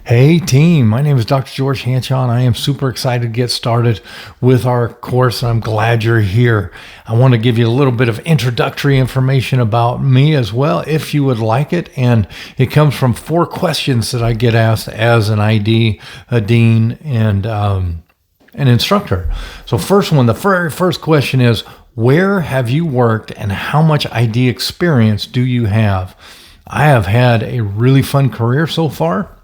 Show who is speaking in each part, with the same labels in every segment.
Speaker 1: Hey team, my name is Dr. George Hanchon. I am super excited to get started with our course. I'm glad you're here. I want to give you a little bit of introductory information about me as well, if you would like it. And it comes from 4 questions that I get asked as an ID, a dean, and an instructor. So first one, the very first question is, where have you worked and how much ID experience do you have? I have had a really fun career so far.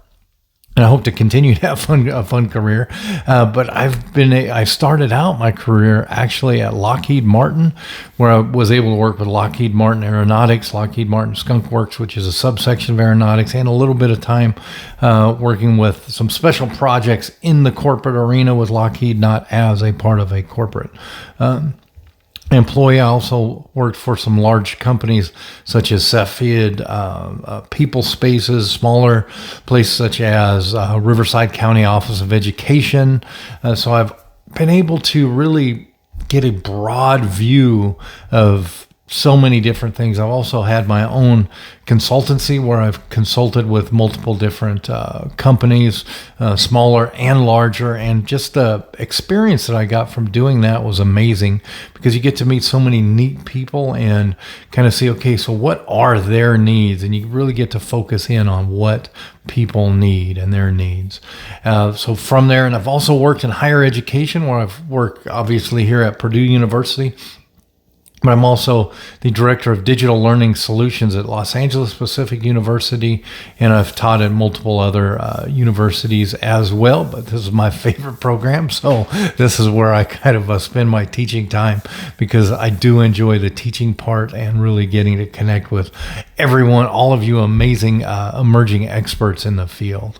Speaker 1: And I hope to continue to have a fun career. But I started out my career actually at Lockheed Martin, where I was able to work with Lockheed Martin Aeronautics, Lockheed Martin Skunk Works, which is a subsection of aeronautics, and a little bit of time working with some special projects in the corporate arena with Lockheed, not as a part of a corporate employee. I also worked for some large companies such as Cepheid, People Spaces, smaller places such as Riverside County Office of Education. So I've been able to really get a broad view of so many different things. I've also had my own consultancy where I've consulted with multiple different companies, smaller and larger, and just the experience that I got from doing that was amazing because you get to meet so many neat people and kind of see, okay, so what are their needs? And you really get to focus in on what people need and their needs. So from there, and I've also worked in higher education where I've worked obviously here at Purdue University. But I'm also the director of digital learning solutions at Los Angeles Pacific University, and I've taught at multiple other universities as well. But this is my favorite program, so this is where I kind of spend my teaching time because I do enjoy the teaching part and really getting to connect with everyone, all of you amazing emerging experts in the field.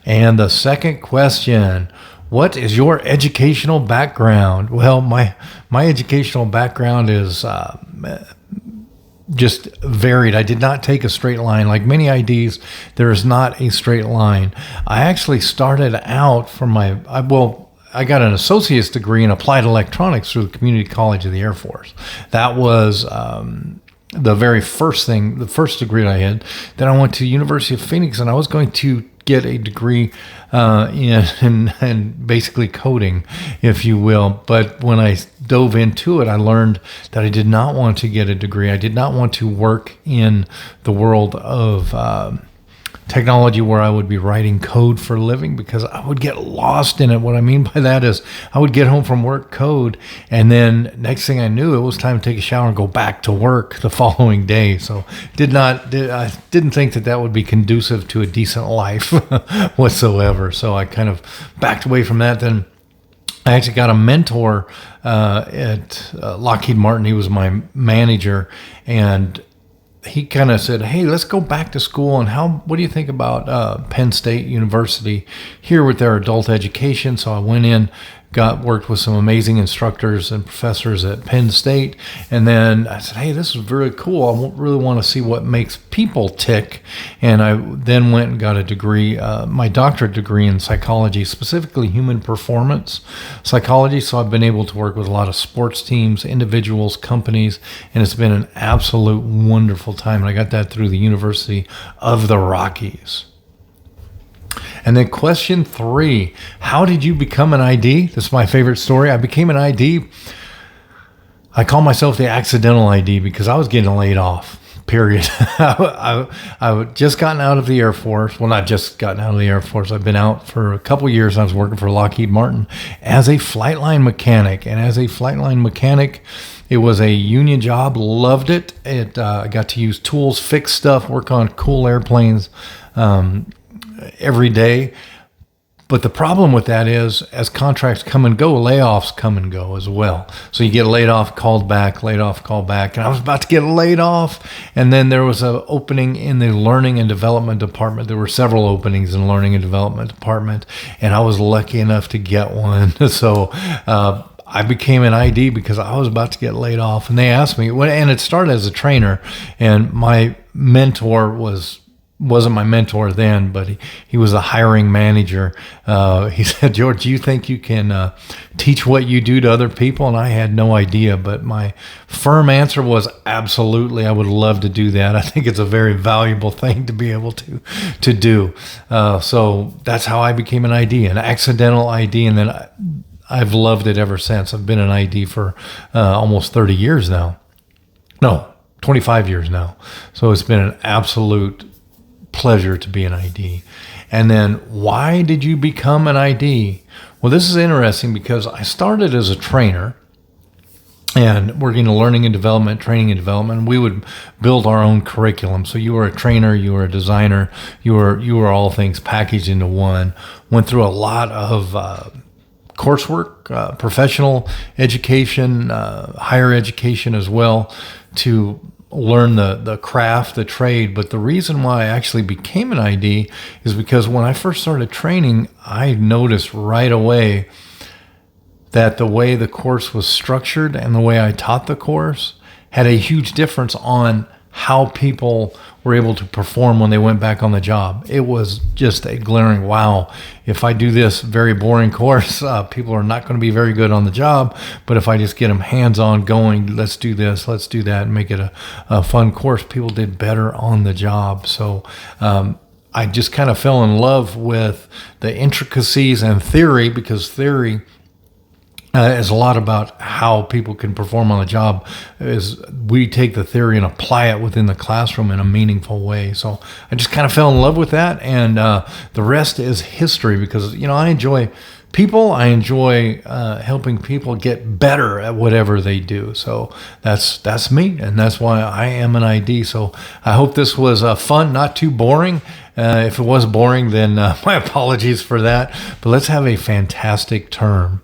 Speaker 1: And the second question: what is your educational background? Well, my educational background is just varied. I did not take a straight line. Like many IDs, there is not a straight line. I actually started out from I got an associate's degree in applied electronics through the Community College of the Air Force. That was the very first thing, the first degree I had. Then I went to the University of Phoenix, and I was going to get a degree in basically coding, if you will. But when I dove into it, I learned that I did not want to get a degree. I did not want to work in the world of technology where I would be writing code for a living because I would get lost in it. What I mean by that is I would get home from work, code, and then next thing I knew, it was time to take a shower and go back to work the following day. So I didn't think that would be conducive to a decent life whatsoever. So I kind of backed away from that. Then I actually got a mentor at Lockheed Martin. He was my manager, and he kind of said, hey, let's go back to school. And what do you think about Penn State University here with their adult education? So I went in, worked with some amazing instructors and professors at Penn State. And then I said, hey, this is very cool. I really want to see what makes people tick. And I then went and got a degree, my doctorate degree in psychology, specifically human performance psychology. So I've been able to work with a lot of sports teams, individuals, companies, and it's been an absolute wonderful time. And I got that through the University of the Rockies. And then question 3, how did you become an ID? This is my favorite story. I became an ID. I call myself the accidental ID because I was getting laid off, period. I just gotten out of the Air Force. Well, not just gotten out of the Air Force. I've been out for a couple years. I was working for Lockheed Martin as a flight line mechanic. And as a flight line mechanic, it was a union job. Loved it. I got to use tools, fix stuff, work on cool airplanes every day. But the problem with that is as contracts come and go, layoffs come and go as well. So you get laid off, called back, laid off, called back. And I was about to get laid off. And then there was an opening in the learning and development department. There were several openings in the learning and development department. And I was lucky enough to get one. So I became an ID because I was about to get laid off. And they asked me, and it started as a trainer. And my mentor was wasn't my mentor then, but he was a hiring manager. He said, George, do you think you can teach what you do to other people? And I had no idea, but my firm answer was absolutely. I would love to do that. I think it's a very valuable thing to be able to do. So that's how I became an ID, an accidental ID. And then I've loved it ever since. I've been an ID for almost 30 years now. No, 25 years now. So it's been an absolute pleasure to be an ID. And then why did you become an ID? Well, this is interesting because I started as a trainer and working in learning and development, training and development. We would build our own curriculum. So you were a trainer, you were a designer, you were all things packaged into one. Went through a lot of coursework, professional education, higher education as well, to learn the craft, the trade. But the reason why I actually became an ID is because when I first started training, I noticed right away that the way the course was structured and the way I taught the course had a huge difference on how people were able to perform when they went back on the job. It was just a glaring, wow, if I do this very boring course, people are not going to be very good on the job. But if I just get them hands-on going, let's do this, let's do that, and make it a fun course, people did better on the job. So I just kind of fell in love with the intricacies and theory, because theory is a lot about how people can perform on the job. Is we take the theory and apply it within the classroom in a meaningful way. So I just kind of fell in love with that, and the rest is history, because I enjoy people. I enjoy helping people get better at whatever they do. So that's me, and that's why I am an ID. So I hope this was fun, not too boring. If it was boring, then my apologies for that. But let's have a fantastic term.